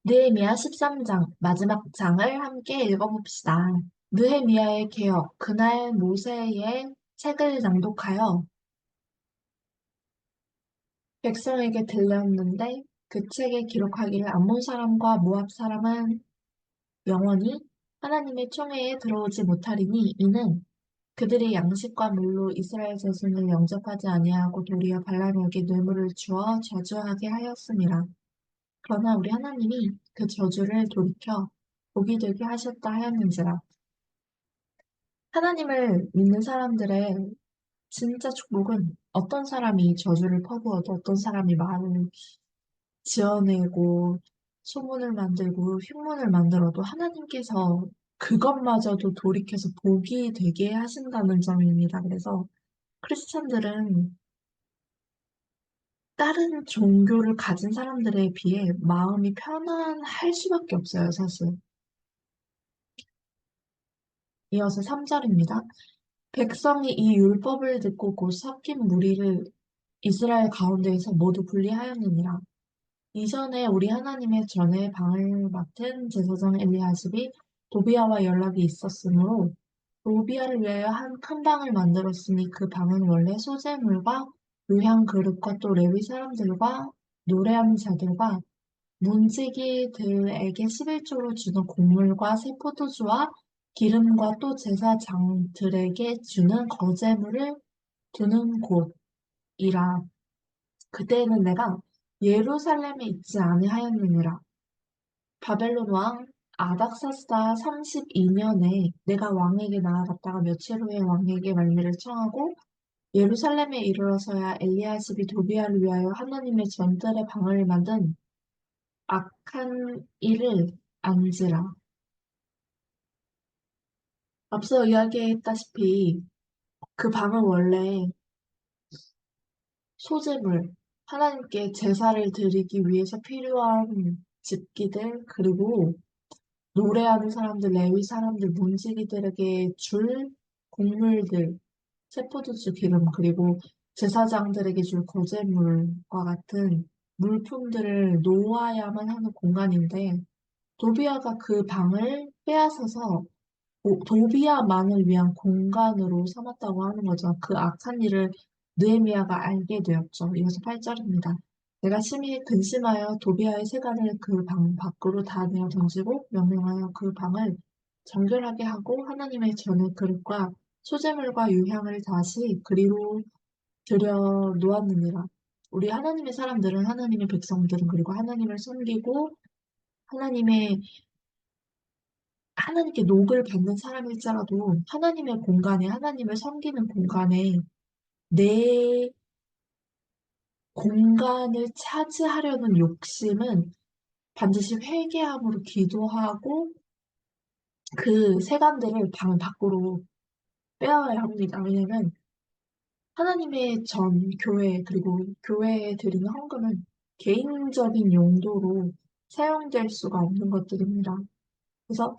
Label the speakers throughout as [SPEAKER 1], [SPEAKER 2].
[SPEAKER 1] 느헤미야 13장 마지막 장을 함께 읽어봅시다. 느헤미야의 개혁 그날 모세의 책을 낭독하여 백성에게 들렸는데 그 책에 기록하기를 암몬 사람과 모압 사람은 영원히 하나님의 총회에 들어오지 못하리니 이는 그들이 양식과 물로 이스라엘 자손을 영접하지 아니하고 도리어 발람에게 뇌물을 주어 저주하게 하였음이라. 그러나 우리 하나님이 그 저주를 돌이켜 복이 되게 하셨다 하였는지라. 하나님을 믿는 사람들의 진짜 축복은 어떤 사람이 저주를 퍼부어도 어떤 사람이 말을 지어내고 소문을 만들고 흉문을 만들어도 하나님께서 그것마저도 돌이켜서 복이 되게 하신다는 점입니다. 그래서 크리스찬들은 다른 종교를 가진 사람들에 비해 마음이 편안할 수밖에 없어요, 사실. 이어서 3절입니다. 백성이 이 율법을 듣고 곧 섞인 무리를 이스라엘 가운데에서 모두 분리하였느니라. 이전에 우리 하나님의 전에 방을 맡은 제사장 엘리야십이 도비아와 연락이 있었으므로 도비아를 위하여 한 큰 방을 만들었으니 그 방은 원래 소재물과 유향 그릇과 또 레위 사람들과 노래하는 자들과 문지기들에게 11조로 주는 곡물과 새 포도주와 기름과 또 제사장들에게 주는 거제물을 두는 곳이라. 그때에는 내가 예루살렘에 있지 아니하였느니라. 바벨론 왕 아닥사스다 32년에 내가 왕에게 나아갔다가 며칠 후에 왕에게 말미를 청하고 예루살렘에 이르러서야 엘리야십이 도비아를 위하여 하나님의 전들의 방을 만든 악한 일을 안지라. 앞서 이야기했다시피 그 방은 원래 소재물, 하나님께 제사를 드리기 위해서 필요한 집기들, 그리고 노래하는 사람들, 레위 사람들, 문지기들에게 줄 곡물들, 세포도주 기름, 그리고 제사장들에게 줄 거제물과 같은 물품들을 놓아야만 하는 공간인데, 도비아가 그 방을 빼앗아서 도비아만을 위한 공간으로 삼았다고 하는 거죠. 그 악한 일을 느헤미야가 알게 되었죠. 이어서 8절입니다. 내가 심히 근심하여 도비아의 세간을 그 방 밖으로 다 내어 던지고 명령하여 그 방을 정결하게 하고 하나님의 전의 그릇과 소재물과 유향을 다시 그리로 들여 놓았느니라. 우리 하나님의 사람들은 하나님의 백성들은 그리고 하나님을 섬기고 하나님의 하나님께 녹을 받는 사람일지라도 하나님의 공간에 하나님을 섬기는 공간에 내 공간을 차지하려는 욕심은 반드시 회개함으로 기도하고 그 세간들을 방 밖으로 빼어야 합니다. 왜냐하면 하나님의 전 교회 그리고 교회에 드리는 헌금은 개인적인 용도로 사용될 수가 없는 것들입니다. 그래서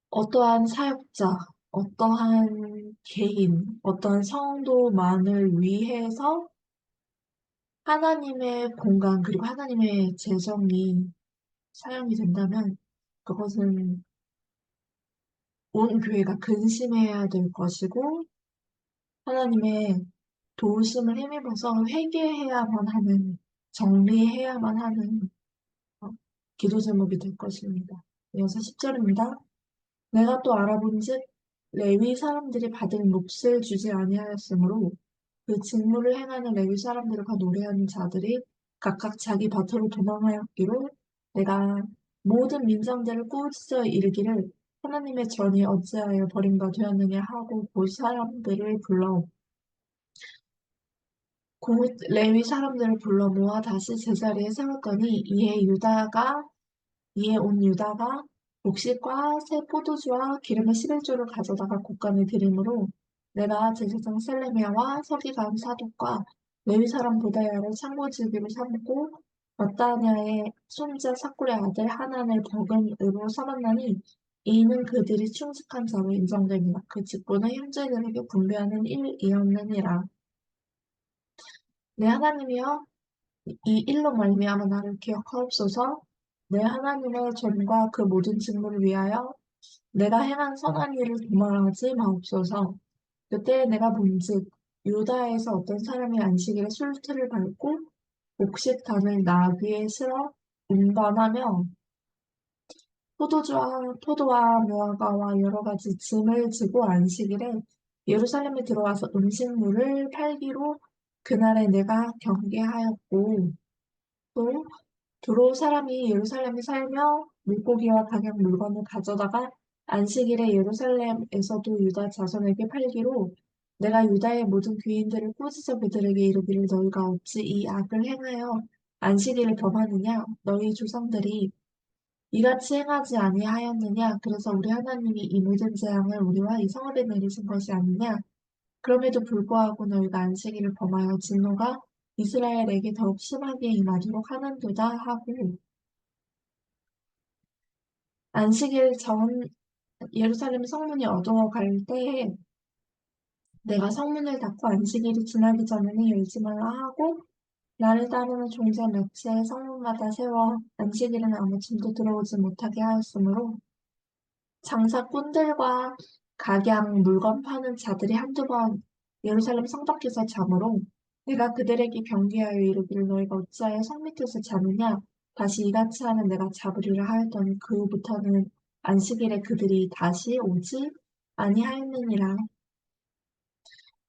[SPEAKER 1] 어떠한 사역자, 어떠한 개인, 어떠한 성도만을 위해서 하나님의 공간, 그리고 하나님의 재정이 사용이 된다면 그것은 온 교회가 근심해야 될 것이고 하나님의 도우심을 힘입어서 회개해야만 하는, 정리해야만 하는 어, 기도 제목이 될 것입니다. 이어서 10절입니다. 내가 또 알아본즉 레위 사람들이 받을 몫을 주지 아니하였으므로 그 직무를 행하는 레위 사람들과 노래하는 자들이 각각 자기 밭으로 도망하였기로 내가 모든 민정들을 꾸짖어 이르기를 하나님의 전이 어찌하여 버림바 되었느냐 하고 그 사람들을 불러 곧 레위 사람들을 불러 모아 다시 제자리에 세웠더니 이에 온 유다가 곡식과 새 포도주와 기름의 11조를 가져다가 곳간에 드림으로 내가 제사장 셀레미야와 서기관 사독과 레위 사람 보다야를 창고지기로 삼고 마따냐의 손자 사꿀의 아들 하난을 버금으로 삼았나니 이는 그들이 충직한 자로 인정됩니다. 그 직분은 형제들에게 분배하는 일이었느니라. 내 하나님이여 이 일로 말미암아 나를 기억하옵소서. 내 하나님의 전과 그 모든 직무를 위하여 내가 행한 선한 일을 도말하지 마옵소서. 그때 내가 본즉 유다에서 어떤 사람이 안식일에 술틀을 밟고 곡식단을 나귀에 실어 운반하며 포도와 무화과와 여러 가지 짐을 지고 안식일에 예루살렘에 들어와서 음식물을 팔기로 그날에 내가 경계하였고 또 두로 사람이 예루살렘에 살며 물고기와 각양 물건을 가져다가 안식일에 예루살렘에서도 유다 자손에게 팔기로 내가 유다의 모든 귀인들을 꾸짖어 그들에게 이르기를 너희가 어찌 이 악을 행하여 안식일을 범하느냐 너희 조상들이 이같이 행하지 아니하였느냐 그래서 우리 하나님이 이 모든 재앙을 우리와 이 성읍에 내리신 것이 아니냐 그럼에도 불구하고 너희가 안식일을 범하여 진노가 이스라엘에게 더욱 심하게 임하도록 하는도다 하고 안식일 전 예루살렘 성문이 어두워갈 때에 내가 성문을 닫고 안식일이 지나기 전에는 열지 말라 하고 나를 따르는 종자 몇에 성문마다 세워 안식일은 아무 짐도 들어오지 못하게 하였으므로 장사꾼들과 각양 물건 파는 자들이 한두 번 예루살렘 성 밖에서 자므로 내가 그들에게 경계하여 이르기를 너희가 어찌하여 성 밑에서 자느냐 다시 이같이 하면 내가 잡으리라 하였더니 그 후부터는 안식일에 그들이 다시 오지 아니하였느니라.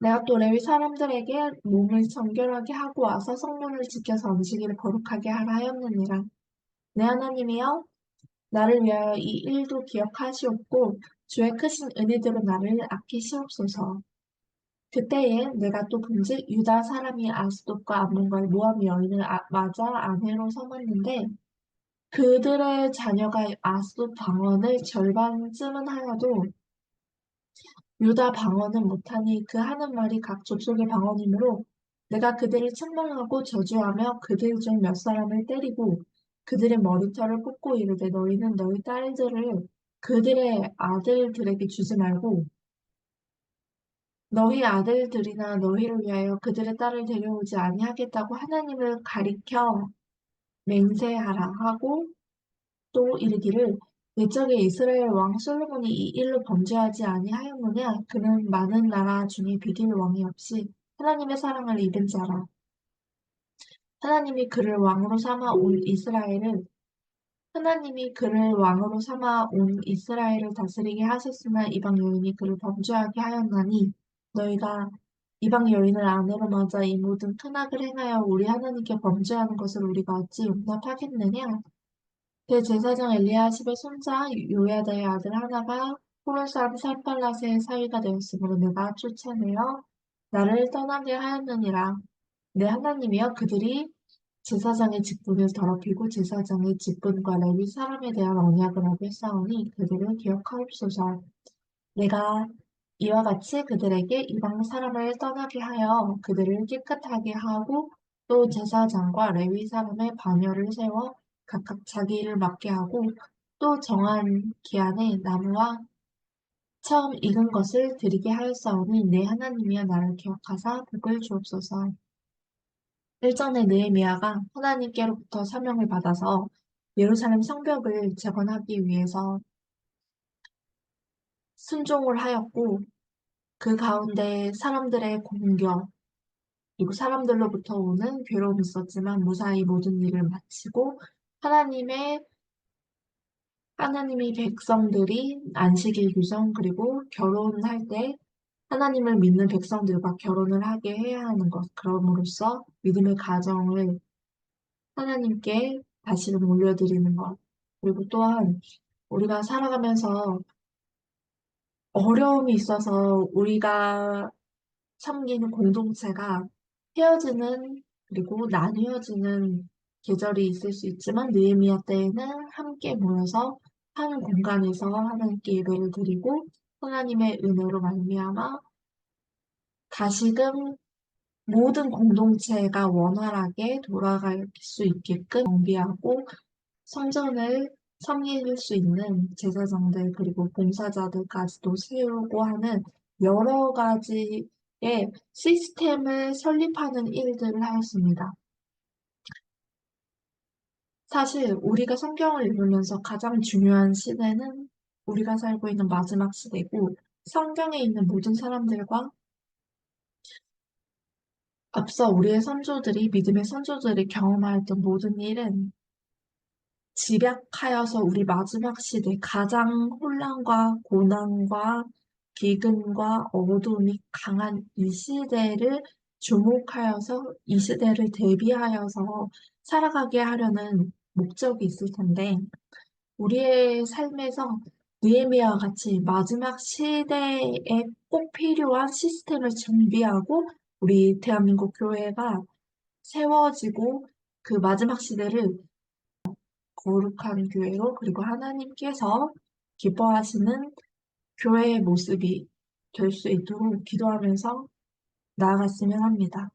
[SPEAKER 1] 내가 또 레위 사람들에게 몸을 정결하게 하고 와서 성문을 지켜서 안식일을 거룩하게 하라 하였느니라. 내 하나님이여 나를 위하여 이 일도 기억하시옵고 주의 크신 은혜대로 나를 아끼시옵소서. 그때에 내가 또 본즉 유다 사람이 아스돗과 암몬과 모압 여인을 맞아 아내로 삼았는데 그들의 자녀가 아스돗 방언을 절반쯤은 하여도 유다 방언은 못하니 그 하는 말이 각 족속의 방언이므로 내가 그들을 책망하고 저주하며 그들 중 몇 사람을 때리고 그들의 머리털을 뽑고 이르되 너희는 너희 딸들을 그들의 아들들에게 주지 말고 너희 아들들이나 너희를 위하여 그들의 딸을 데려오지 아니하겠다고 하나님을 가리켜 맹세하라 하고 또 이르기를 옛적에 이스라엘 왕 솔로몬이 이 일로 범죄하지 아니하였느냐 그는 많은 나라 중에 비길 왕이 없이 하나님의 사랑을 입은 자라 하나님이 그를 왕으로 삼아 온 이스라엘을 하나님이 그를 왕으로 삼아 온 이스라엘을 다스리게 하셨으나 이방 여인이 그를 범죄하게 하였나니 너희가 이방 여인을 아내로 맞아 이 모든 큰 악을 행하여 우리 하나님께 범죄하는 것을 우리가 어찌 용납하겠느냐 대제사장 엘리야십의 손자 요야다의 아들 하나가 호론 사람 산발랏의 사위가 되었으므로 내가 쫓아내어 나를 떠나게 하였느니라. 내 하나님이여 그들이 제사장의 직분을 더럽히고 제사장의 직분과 레위 사람에 대한 언약을 어겼사오니 그들을 기억하옵소서. 내가 이와 같이 그들에게 이방 사람을 떠나게 하여 그들을 깨끗하게 하고 또 제사장과 레위 사람의 반열을 세워 각각 자기 일을 맡게 하고 또 정한 기한에 나무와 처음 익은 것을 드리게 하였사오니 내 하나님이여 나를 기억하사 복을 주옵소서. 일전에 느헤미야가 하나님께로부터 사명을 받아서 예루살렘 성벽을 재건하기 위해서 순종을 하였고 그 가운데 사람들의 공격 그리고 사람들로부터 오는 괴로움이 있었지만 무사히 모든 일을 마치고 하나님의 하나님이 백성들이 안식일 규정 그리고 결혼할 때 하나님을 믿는 백성들과 결혼을 하게 해야 하는 것 그럼으로써 믿음의 가정을 하나님께 다시금 올려드리는 것 그리고 또한 우리가 살아가면서 어려움이 있어서 우리가 섬기는 공동체가 헤어지는 그리고 나뉘어지는 계절이 있을 수 있지만 느헤미야 때에는 함께 모여서 한 공간에서 하나님께 예배를 드리고 하나님의 은혜로 말미암아 다시금 모든 공동체가 원활하게 돌아갈 수 있게끔 정비하고 성전을 섬길 수 있는 제사장들 그리고 봉사자들까지도 세우고 하는 여러 가지의 시스템을 설립하는 일들을 하였습니다. 사실 우리가 성경을 읽으면서 가장 중요한 시대는 우리가 살고 있는 마지막 시대고 성경에 있는 모든 사람들과 앞서 우리의 선조들이 믿음의 선조들이 경험하였던 모든 일은 집약하여서 우리 마지막 시대 가장 혼란과 고난과 기근과 어두움이 강한 이 시대를 주목하여서 이 시대를 대비하여서 살아가게 하려는 목적이 있을 텐데 우리의 삶에서 느헤미야와 같이 마지막 시대에 꼭 필요한 시스템을 준비하고 우리 대한민국 교회가 세워지고 그 마지막 시대를 거룩한 교회로 그리고 하나님께서 기뻐하시는 교회의 모습이 될 수 있도록 기도하면서 나아갔으면 합니다.